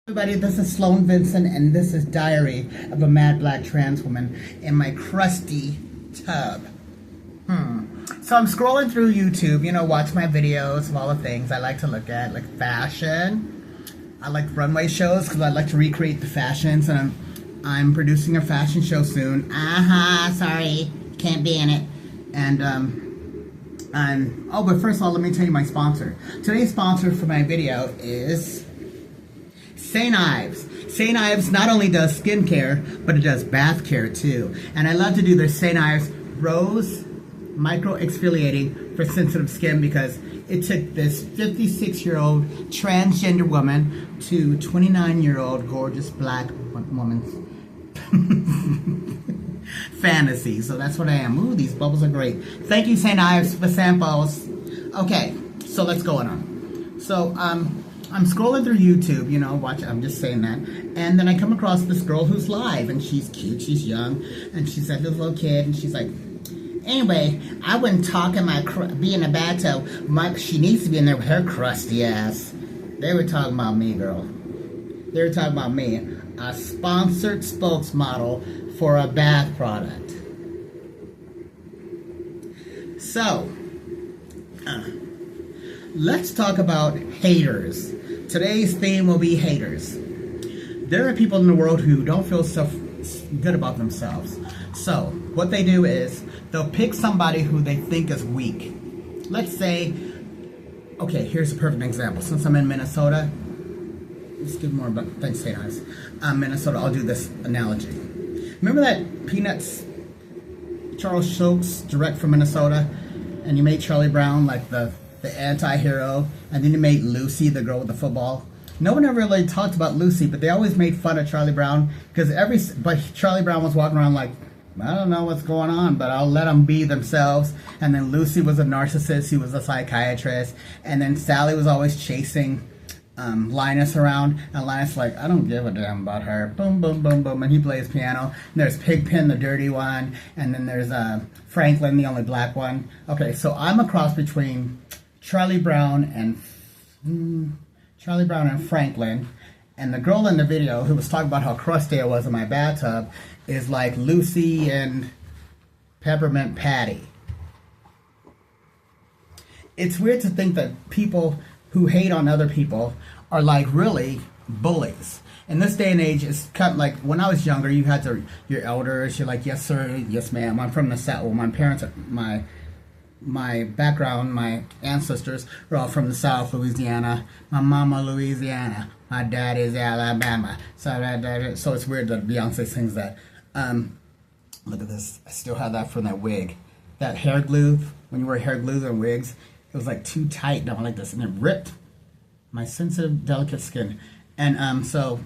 Everybody, this is Sloan Vincent, and this is Diary of a Mad Black Trans Woman in my crusty tub. So I'm scrolling through YouTube, watch my videos of all the things I like to look at, like fashion. I like runway shows because I like to recreate the fashions, and I'm producing a fashion show soon. Sorry, can't be in it. But first of all, let me tell you my sponsor. Today's sponsor for my video is St. Ives. St. Ives not only does skincare, but it does bath care too. And I love to do their St. Ives Rose Micro Exfoliating for sensitive skin because it took this 56-year-old transgender woman to 29-year-old gorgeous black woman's fantasy. So that's what I am. Ooh, these bubbles are great. Thank you, St. Ives, for samples. Okay, so let's go on. So, I'm scrolling through YouTube, I'm just saying that. And then I come across this girl who's live, and she's cute, she's young, and she's like this little kid, and she's like, anyway, I wouldn't talk in be in a bathtub. She needs to be in there with her crusty ass. They were talking about me, girl. They were talking about me, a sponsored spokesmodel for a bath product. So, let's talk about haters. Today's theme will be haters. There are people in the world who don't feel so good about themselves. So, what they do is, they'll pick somebody who they think is weak. Let's say, okay, here's a perfect example. Since I'm in Minnesota, let's give more about, thanks, St. Ives. Minnesota, I'll do this analogy. Remember that Peanuts, Charles Schultz, direct from Minnesota, and you made Charlie Brown like the anti-hero, and then you made Lucy, the girl with the football. No one ever really talked about Lucy, but they always made fun of Charlie Brown, but Charlie Brown was walking around like, I don't know what's going on, but I'll let them be themselves. And then Lucy was a narcissist, he was a psychiatrist, and then Sally was always chasing Linus around, and Linus like, I don't give a damn about her. Boom, boom, boom, boom, and he plays piano. And there's Pigpen, the dirty one, and then there's Franklin, the only black one. Okay, so I'm a cross between Charlie Brown and Franklin, and the girl in the video who was talking about how crusty I was in my bathtub is like Lucy and Peppermint Patty. It's weird to think that people who hate on other people are like really bullies. In this day and age, it's kind of like when I was younger, you had your elders, you're like, yes sir, yes ma'am. I'm from the South. Well, my parents, my background, my ancestors are all from the South, Louisiana. My mama, Louisiana. My dad is Alabama. So it's weird that Beyonce sings that. Look at this. I still have that from that wig. That hair glue, when you wear hair glues and wigs, it was like too tight down like this, and it ripped my sensitive, delicate skin. And so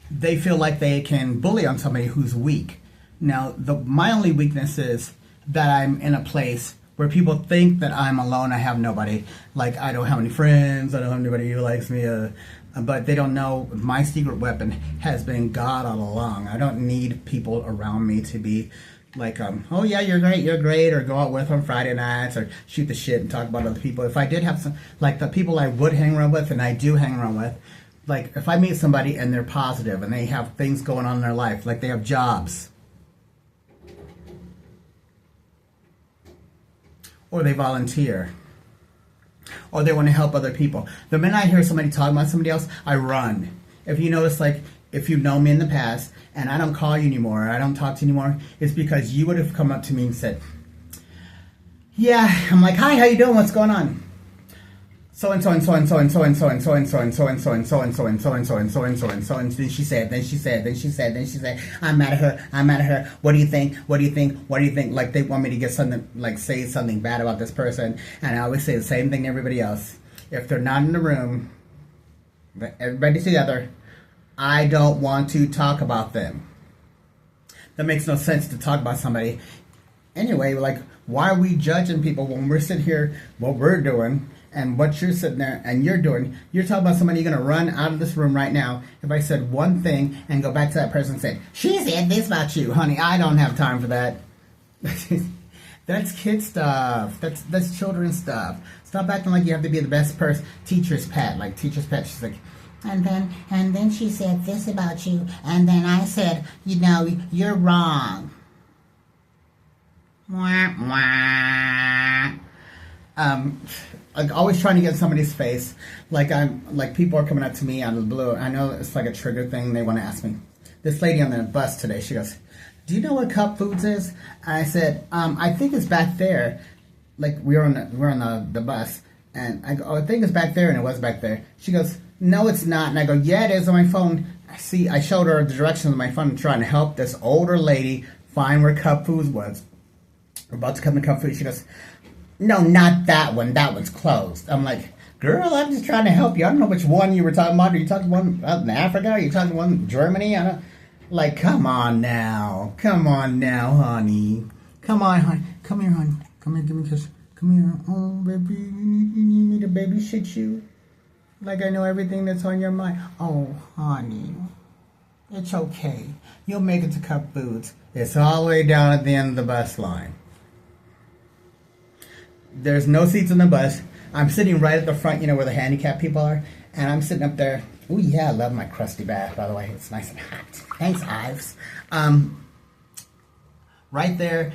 they feel like they can bully on somebody who's weak. Now, my only weakness is that I'm in a place where people think that I'm alone, I have nobody. Like, I don't have any friends, I don't have anybody who likes me, but they don't know my secret weapon has been God all along. I don't need people around me to be like, oh yeah, you're great, or go out with on Friday nights, or shoot the shit and talk about other people. If I did have some, like the people I would hang around with, and I do hang around with, like if I meet somebody and they're positive, and they have things going on in their life, like they have jobs, or they volunteer, or they want to help other people. The minute I hear somebody talking about somebody else, I run. If you notice, like, if you know me in the past, and I don't call you anymore, or I don't talk to you anymore, it's because you would have come up to me and said, yeah, I'm like, hi, how you doing, what's going on? So and so and so and so and so and so and so and so and so and so and so and so and so and so and so and so and so, and then she said, I'm mad at her, what do you think, like they want me to get something, like say something bad about this person, and I always say the same thing to everybody else. If they're not in the room, everybody's together, I don't want to talk about them. That makes no sense to talk about somebody. Anyway, like, why are we judging people when we're sitting here, what we're doing, and what you're sitting there and you're doing? You're talking about somebody, you're going to run out of this room right now if I said one thing and go back to that person and say, she said this about you. Honey, I don't have time for that. That's kid stuff. That's children's stuff. Stop acting like you have to be the best person. Teacher's pet. Like, teacher's pet, she's like, And then she said this about you, and then I said, you know, you're wrong. Wah, wah. Like always trying to get in somebody's face. Like people are coming up to me out of the blue. I know it's like a trigger thing. They want to ask me. This lady on the bus today, she goes, "Do you know what Cup Foods is?" And I said, "I think it's back there." Like we're on the bus, and I go, "Oh, I think it's back there," and it was back there. She goes, "No, it's not." And I go, "Yeah, it is on my phone." I showed her the directions on my phone, trying to help this older lady find where Cup Foods was. We're about to come to Cup Foods. She goes, "No, not that one. That one's closed." I'm like, "Girl, I'm just trying to help you. I don't know which one you were talking about. Are you talking one out in Africa? Are you talking one in Germany? I don't." Like, come on now, honey. Come on, honey. Come here, honey. Come here, give me a kiss. Come here. Oh, baby, you need me to babysit you? Like I know everything that's on your mind. Oh, honey, it's okay. You'll make it to Cup Foods. It's all the way down at the end of the bus line. There's no seats in the bus. I'm sitting right at the front, where the handicapped people are. And I'm sitting up there. Oh, yeah, I love my crusty bath, by the way. It's nice and hot. Thanks, Ives. Right there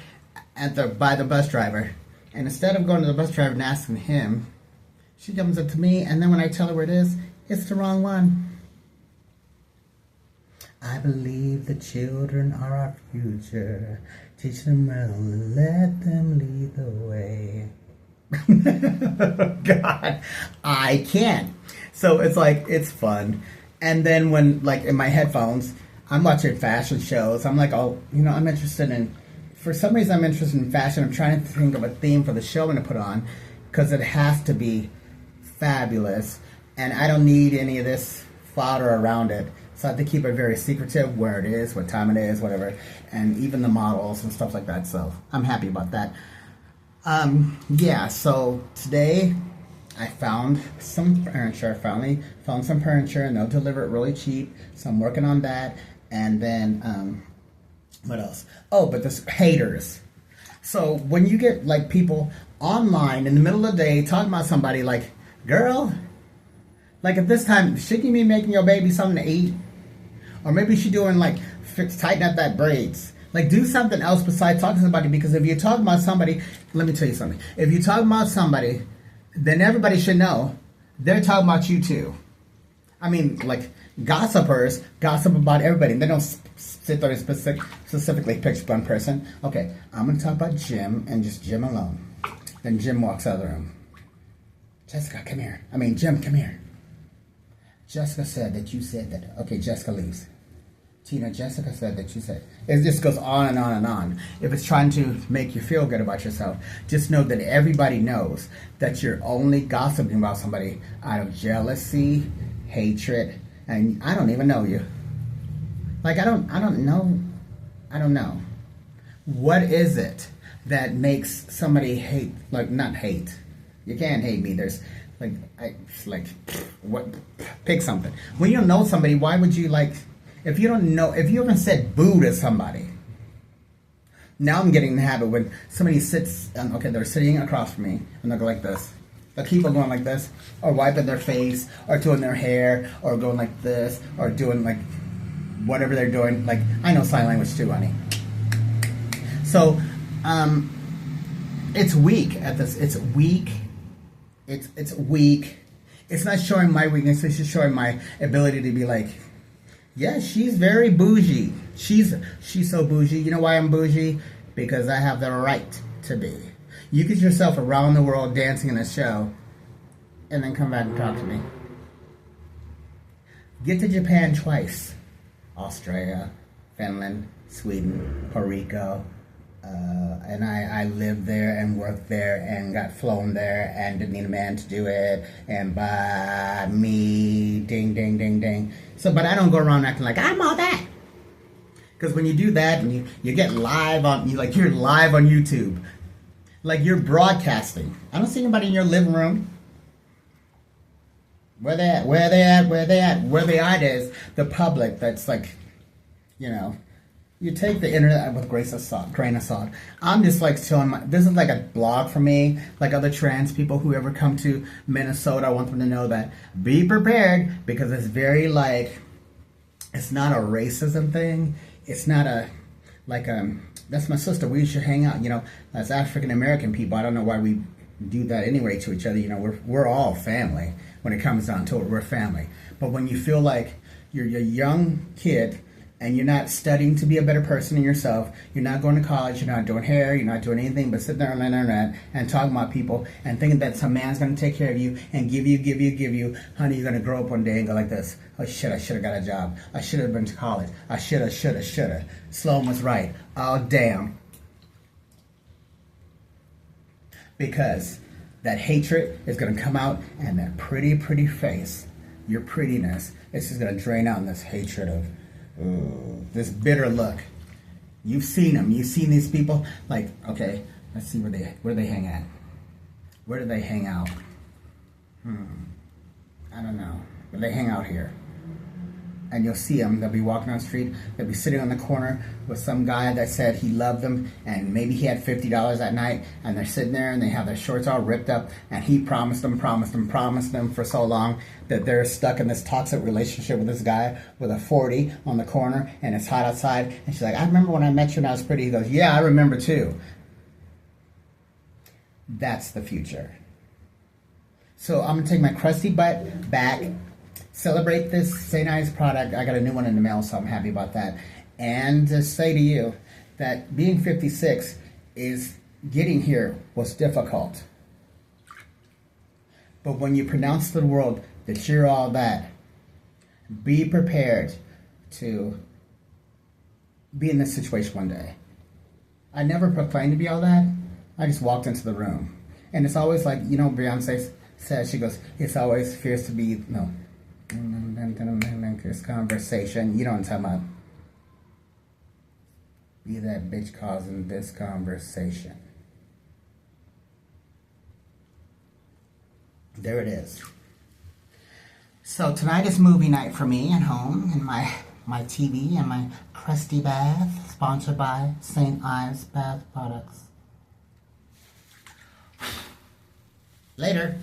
by the bus driver. And instead of going to the bus driver and asking him, she comes up to me, and then when I tell her where it is, it's the wrong one. I believe the children are our future. Teach them well and let them lead the way. God, I can't. So it's fun. And then when, in my headphones, I'm watching fashion shows. I'm like, I'm interested in, for some reason I'm interested in fashion. I'm trying to think of a theme for the show I'm going to put on, because it has to be fabulous. And I don't need any of this fodder around it. So I have to keep it very secretive, where it is, what time it is, whatever. And even the models and stuff like that. So I'm happy about that. So today I found some furniture. I finally found some furniture, and they'll deliver it really cheap. So I'm working on that. And then, what else? Oh, but there's haters. So when you get people online in the middle of the day talking about somebody, girl, at this time, shouldn't you be making your baby something to eat? Or maybe she doing tighten up that braids. Do something else besides talking to somebody, because if you're talking about somebody, let me tell you something. If you're talking about somebody, then everybody should know they're talking about you too. I mean, gossipers gossip about everybody. They don't sit there and specifically pick one person. Okay, I'm going to talk about Jim and just Jim alone. Then Jim walks out of the room. Jessica, come here. Jim, come here. Jessica said that you said that. Okay, Jessica leaves. Tina, Jessica said that you said. It just goes on and on and on. If it's trying to make you feel good about yourself, just know that everybody knows that you're only gossiping about somebody out of jealousy, hatred, and I don't even know you. I don't know. What is it that makes somebody hate? Not hate. You can't hate me. There's what? Pick something. When you don't know somebody, why would you if you don't know, if you haven't said boo to somebody? Now I'm getting in the habit when somebody sits, they're sitting across from me, and they'll go like this. They'll keep on going like this, or wiping their face, or doing their hair, or going like this, or doing whatever they're doing. I know sign language too, honey. So, it's weak at this. It's weak. It's weak. It's not showing my weakness. It's just showing my ability to be yeah, she's very bougie. She's so bougie. You know why I'm bougie? Because I have the right to be. You get yourself around the world dancing in a show, and then come back and talk to me. Get to Japan twice. Australia, Finland, Sweden, Puerto Rico. And I lived there and worked there and got flown there and didn't need a man to do it. And by me, ding, ding, ding, ding. So, but I don't go around acting like I'm all that. Because when you do that and you get live on, you're live on YouTube. You're broadcasting. I don't see anybody in your living room. Where they at? Where they at? Where they at? Where they at is the public that's You take the internet with grain of salt. I'm just like showing this is like a blog for me, like other trans people who ever come to Minnesota. I want them to know that be prepared because it's very like, it's not a racism thing. It's not a, like, that's my sister. We should hang out, as African American people. I don't know why we do that anyway to each other. We're all family when it comes down to it. We're family. But when you feel like you're a young kid and you're not studying to be a better person in yourself, you're not going to college, you're not doing hair, you're not doing anything but sitting there on the internet and talking about people and thinking that some man's going to take care of you and give you, honey, you're going to grow up one day and go like this. Oh shit, I should have got a job. I should have been to college. I shoulda. Sloan was right. Oh damn. Because that hatred is going to come out and that pretty face, your prettiness, it's just going to drain out in this hatred of, this bitter look. You've seen them. You've seen these people. Like, okay, let's see where they hang at. Where do they hang out? I don't know. But they hang out here. And you'll see them. They'll be walking down the street. They'll be sitting on the corner with some guy that said he loved them, and maybe he had $50 that night, and they're sitting there and they have their shorts all ripped up, and he promised them for so long that they're stuck in this toxic relationship with this guy with a 40 on the corner, and it's hot outside, and she's like, I remember when I met you and I was pretty. He goes, yeah, I remember too. That's the future. So I'm going to take my crusty butt back, celebrate this St. Ives product. I got a new one in the mail, so I'm happy about that. And to say to you that being 56 is getting here was difficult. But when you pronounce to the world that you're all that, be prepared to be in this situation one day. I never proclaimed to be all that. I just walked into the room. And it's always like, Beyonce says, she goes, it's always fierce to be, this conversation. You know what I'm talking about. Be that bitch causing this conversation. There it is. So tonight is movie night for me at home in my TV and my crusty bath, sponsored by St. Ives Bath Products. Later.